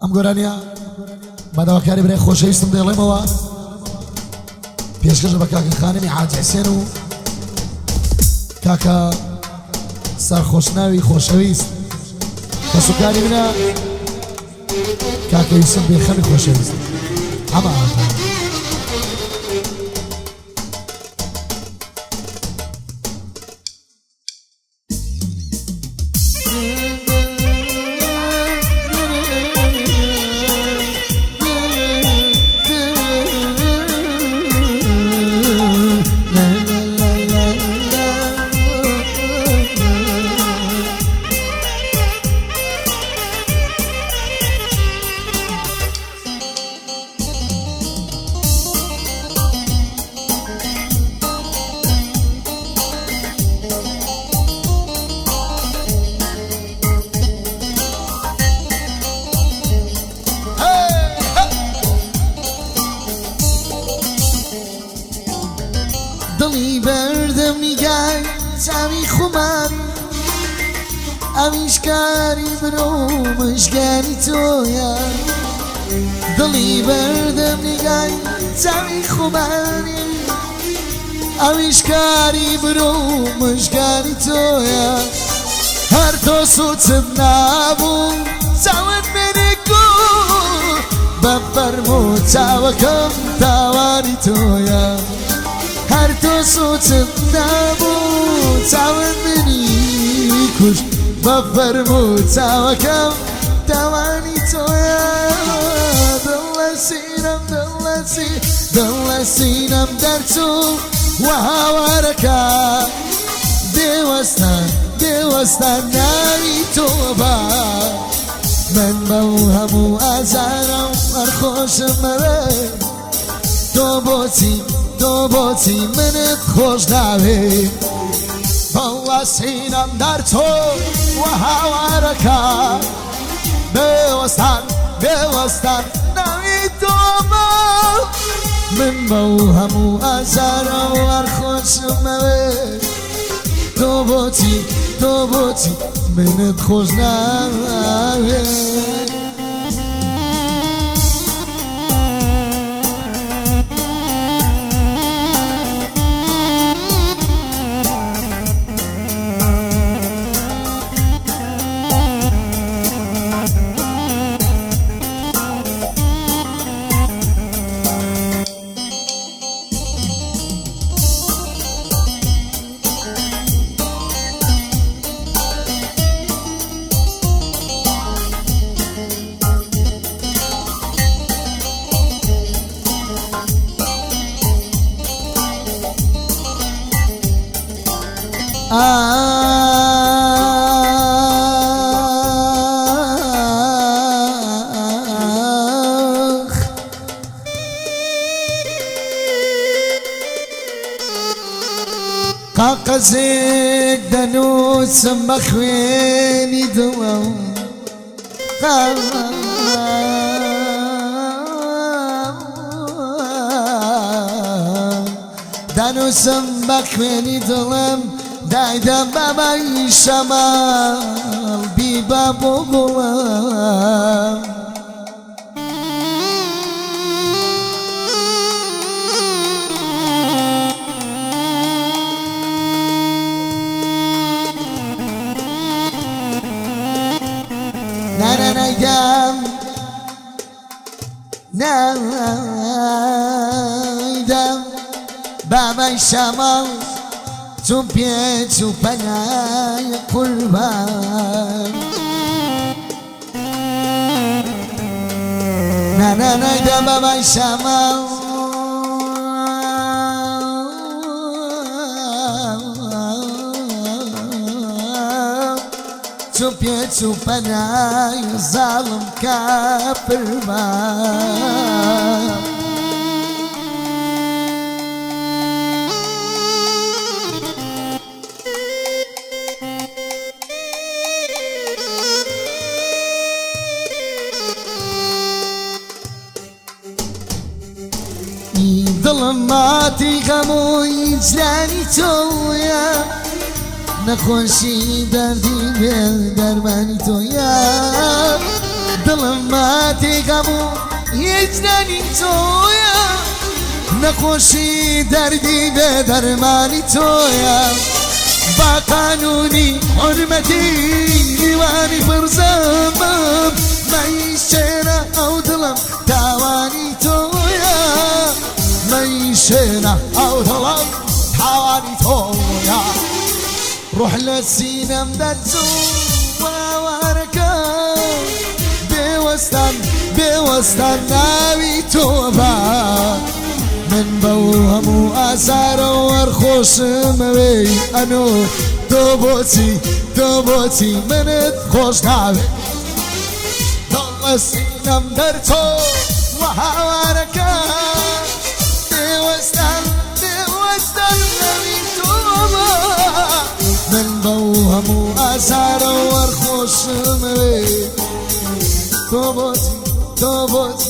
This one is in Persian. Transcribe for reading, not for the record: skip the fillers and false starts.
ئەم گۆرانیە بەداواکاری برای خۆشەویستم دەڵێمەوە پێشکەش بە کاکە خانمی حاج حسێن و کاکە سەرخۆشناوی خۆشەویست کە سوکاری منە کاکە یوسف بێخەمی خۆشەویست ئەمە دڵی بەردەم نیگای چاوی خۆمان ئەویشکاری برۆ مژگانی تۆیە دڵی بەردەم نیگای چاوی خۆمانی ئەویشکاری برۆ مژگانی تۆیە هەر تۆ سوچم نابوو چاوت بێنێکۆ بە فەرمۆ چاوەکەم تاوانی تۆیە هر تو سوچم نبود چاون منی کش بفرمو چاوکم توانی تویا دل سینم در تو و هوارکا دیوستان ناری تو با من بو همو ازارم خوشم مره تو بۆچی منت خۆش ناوێ بەڵا سینەم دەر تۆ و هاوارەکە بێوەستان ناوی تۆمە من بەو هەموو ئازارە وەر خۆشمەوێ تۆ بۆچی منت خۆش ناوێ قاقەزێک دەنووسم بە خوێنی دڵم دەنووسم بە خوێنی دڵم دایدەم بەبای شەماڵ بیبە بۆ گوڵم نایدەم بەبای شەماڵ چون پێچ و پەنای قوربان نایدەم بەبای شەماڵ چون پێچ و پەنای زاڵم کافرمان دڵم ماتی غەمووی جلانی تۆیە نەخۆشی دەردی بێ دەرمانی تۆیە دڵم ماتێکەبوو هیچنانی تۆیە نەخۆشی دەردی بێ دەرمانی تۆیە با قانونی حرمەتی دیوانی پرزەمم مەیشێنە ئەو دڵم تاوانی تۆیە مەیشێنە ئەو دڵم تاوانی تۆیە ڕوح لە سینەم دەچوو باوارەکە بێوەستان ناوی تۆ بە من بەو هەموو ئازارە وەرخۆشمەوەی ئەنۆ تۆ بۆچی منت خۆش ناوێت دڵ لە سینەم دەرچۆ وە هاوارەکە بێوەستان ناوی تۆ بە من بەو هەموو ئازارە وەرخۆشمەوەی تۆ بۆچی